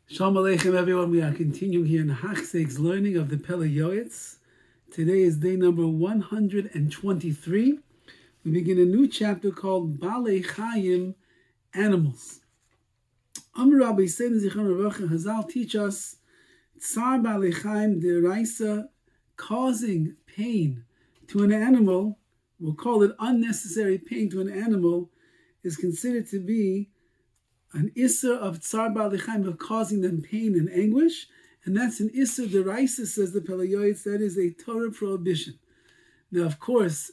Shalom Aleichem, everyone. We are continuing here in Hachzeg's learning of the Pele Yoetz. Today is day number 123. We begin a new chapter called Balei Chayim, Animals. Rabbi said in Zichron Revacha, Hazal teach us Tsar Balei Chayim Deraisa, causing pain to an animal, we'll call it unnecessary pain to an animal, is considered to be an Isser of Tsar Balei Chayim, of causing them pain and anguish, and that's an Isser Deraisa, says the Pele Yoetz, that is a Torah prohibition. Now, of course,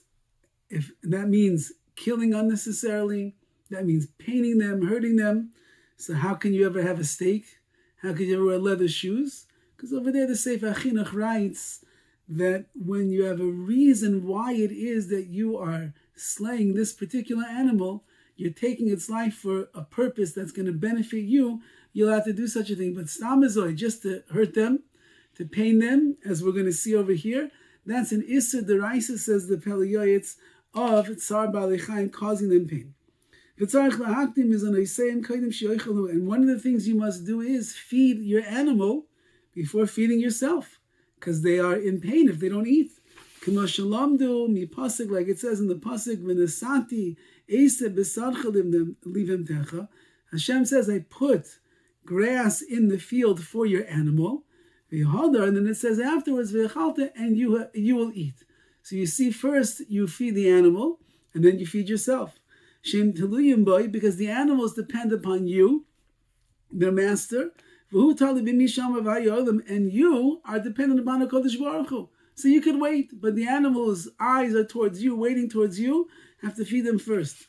if that means killing unnecessarily, that means paining them, hurting them, so how can you ever have a steak? How can you ever wear leather shoes? Because over there the Sefer Chinuch writes that when you have a reason why it is that you are slaying this particular animal, you're taking its life for a purpose that's going to benefit you, you'll have to do such a thing. But stamazoi, just to hurt them, to pain them, as we're going to see over here, that's an Isser Deraisa, says the Pele Yoetz, of Tsar Balei Chayim, causing them pain. And one of the things you must do is feed your animal before feeding yourself, because they are in pain if they don't eat. Like it says in the pasuk, Hashem says, I put grass in the field for your animal, and then it says afterwards, and you will eat. So you see, first you feed the animal, and then you feed yourself. Because the animals depend upon you, their master, and you are dependent upon a Kodesh Baruch Hu. So you could wait, but the animal's eyes are towards you, waiting towards you, have to feed them first.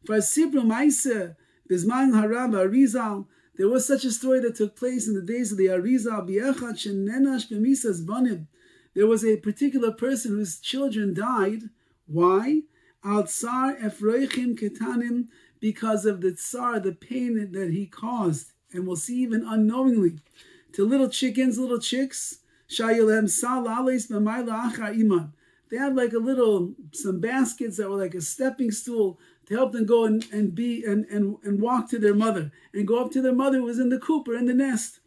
For Sipra Maisa, Bizman Harav Arizal, there was such a story that took place in the days of the Arizal, Bi'echat Shenenash B'misas Banim. There was a particular person whose children died. Why? Al Tsar Efroichim Ketanim, because of the tsar, the pain that he caused, and we'll see even unknowingly, to little chickens, little chicks. They had like some baskets that were like a stepping stool to help them go and walk to their mother and go up to their mother who was in the coop or in the nest.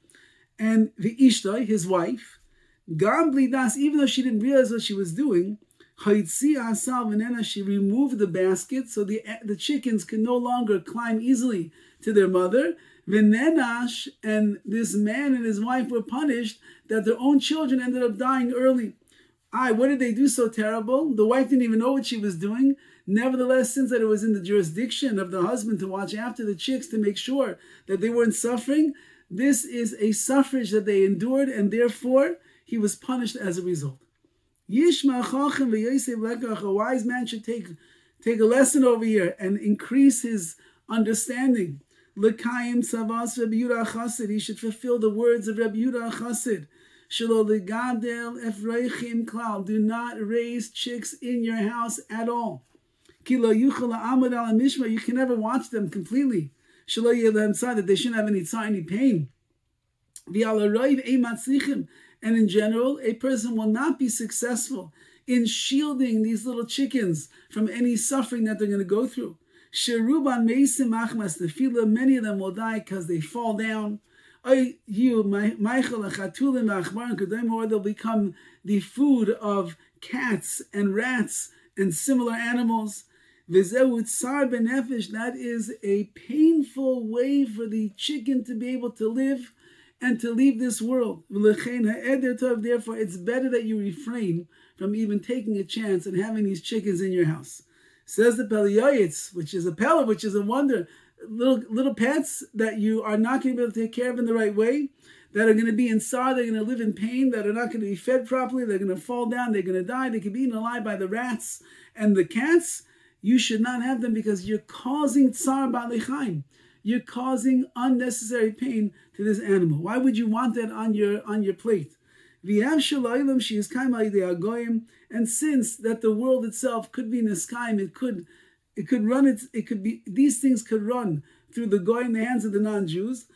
And the Ishtay, his wife, Gambli Das, even though she didn't realize what she was doing, she removed the basket so the chickens could no longer climb easily to their mother. V'nenash, and this man and his wife were punished that their own children ended up dying early. What did they do so terrible? The wife didn't even know what she was doing. Nevertheless, since that it was in the jurisdiction of the husband to watch after the chicks to make sure that they weren't suffering, this is a suffrage that they endured, and therefore he was punished as a result. Yishma Chachem v'Yosef Lekach, a wise man should take a lesson over here and increase his understanding. L'kayim tzavas Rabbi Yehuda Chassid, he should fulfill the words of Rabbi Yehuda Chassid. Shelo legadel efreichim klal, do not raise chicks in your house at all. Ki lo yuchal la'amad al mishma, you can never watch them completely. Shelo yeh lehem tzad, that they shouldn't have any pain. V'al ha'roiv ei matzlichim, and in general, a person will not be successful in shielding these little chickens from any suffering that they're going to go through. Sheruban meisim machmas tefila, many of them will die because they fall down. Or they'll become the food of cats and rats and similar animals. That is a painful way for the chicken to be able to live and to leave this world. Therefore, it's better that you refrain from even taking a chance and having these chickens in your house. Says the Pele Yoetz, which is a pella, which is a wonder. Little pets that you are not going to be able to take care of in the right way, that are going to be in sorrow, they're going to live in pain, that are not going to be fed properly, they're going to fall down, they're going to die, they could be eaten alive by the rats and the cats. You should not have them because you're causing Tsar Balei Chayim. You're causing unnecessary pain to this animal. Why would you want that on your plate? And since that the world itself could be niskaim, these things could run through the goy in the hands of the non-Jews.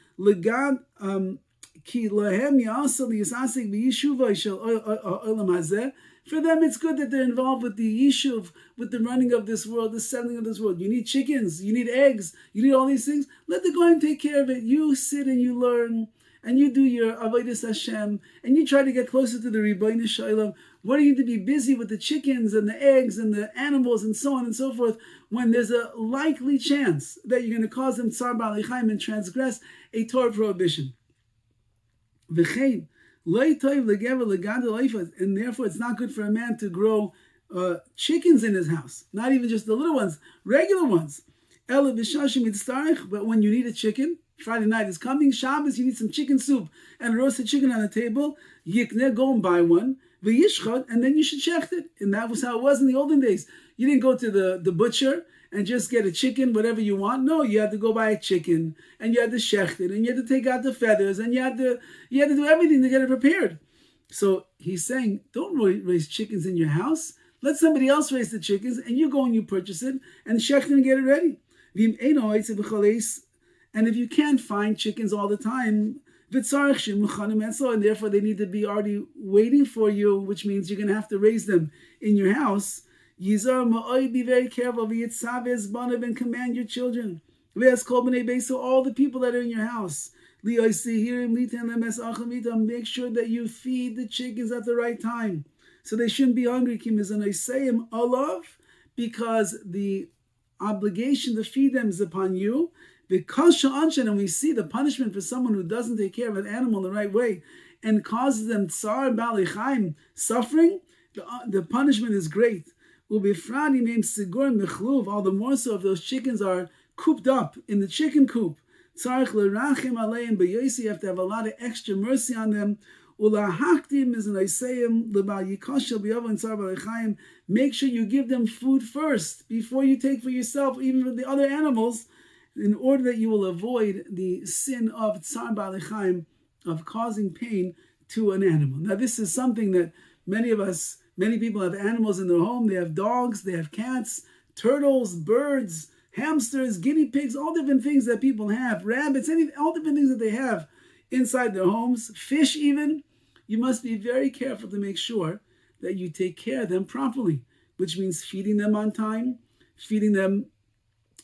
For them, it's good that they're involved with the yishuv, with the running of this world, the settling of this world. You need chickens, you need eggs, you need all these things. Let the Goyim take care of it. You sit and you learn, and you do your avodas Hashem, and you try to get closer to the Ribbono Shel Olam. What are you to be busy with the chickens and the eggs and the animals and so on and so forth, when there's a likely chance that you're going to cause them tsar ba'alei chaim and transgress a Torah prohibition? V'chein, and therefore it's not good for a man to grow chickens in his house, not even just the little ones, regular ones. But when you need a chicken, Friday night is coming, Shabbos, you need some chicken soup and a roasted chicken on the table, yikne, go and buy one, and then you should shecht it. And that was how it was in the olden days. You didn't go to the butcher and just get a chicken, whatever you want. No, you had to go buy a chicken, and you had to shecht it, and you had to take out the feathers, and you had to do everything to get it prepared. So he's saying, don't raise chickens in your house. Let somebody else raise the chickens, and you go and you purchase it, and shecht it and get it ready. And if you can't find chickens all the time, and therefore they need to be already waiting for you, which means you're going to have to raise them in your house. Yizar, be very careful. And command your children. So all the people that are in your house, make sure that you feed the chickens at the right time, so they shouldn't be hungry. Because the obligation to feed them is upon you. And we see the punishment for someone who doesn't take care of an animal the right way and causes them tsar ba'alei chaim, suffering. The punishment is great. All the more so if those chickens are cooped up in the chicken coop. You have to have a lot of extra mercy on them. Make sure you give them food first before you take for yourself, even for the other animals, in order that you will avoid the sin of tsar ba'alei chaim, of causing pain to an animal. Now, this is something that many people have animals in their home. They have dogs, they have cats, turtles, birds, hamsters, guinea pigs, all different things that people have, rabbits, all different things that they have inside their homes, fish even. You must be very careful to make sure that you take care of them properly, which means feeding them on time, feeding them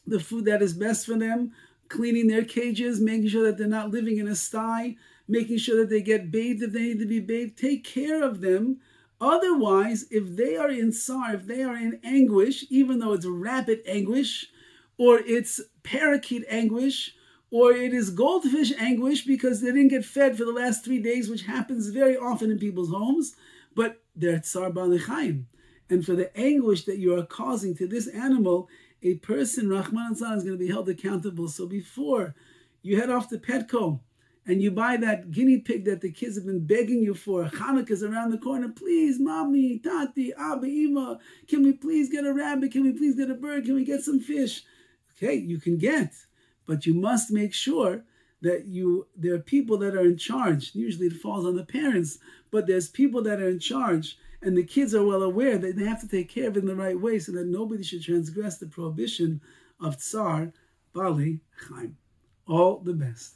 the food that is best for them, cleaning their cages, making sure that they're not living in a sty, making sure that they get bathed if they need to be bathed. Take care of them. Otherwise, if they are in tsar, if they are in anguish, even though it's rabbit anguish, or it's parakeet anguish, or it is goldfish anguish because they didn't get fed for the last 3 days, which happens very often in people's homes, but they're tsar ba'alei chaim. And for the anguish that you are causing to this animal, a person, Rahman al-Zan, is going to be held accountable. So before you head off to Petco and you buy that guinea pig that the kids have been begging you for, Hanukkah's around the corner, please, mommy, tati, abba, ima, can we please get a rabbit? Can we please get a bird? Can we get some fish? Okay, you can get, but you must make sure that there are people that are in charge. Usually it falls on the parents, but there's people that are in charge, and the kids are well aware that they have to take care of it in the right way so that nobody should transgress the prohibition of tsar ba'alei chaim. All the best.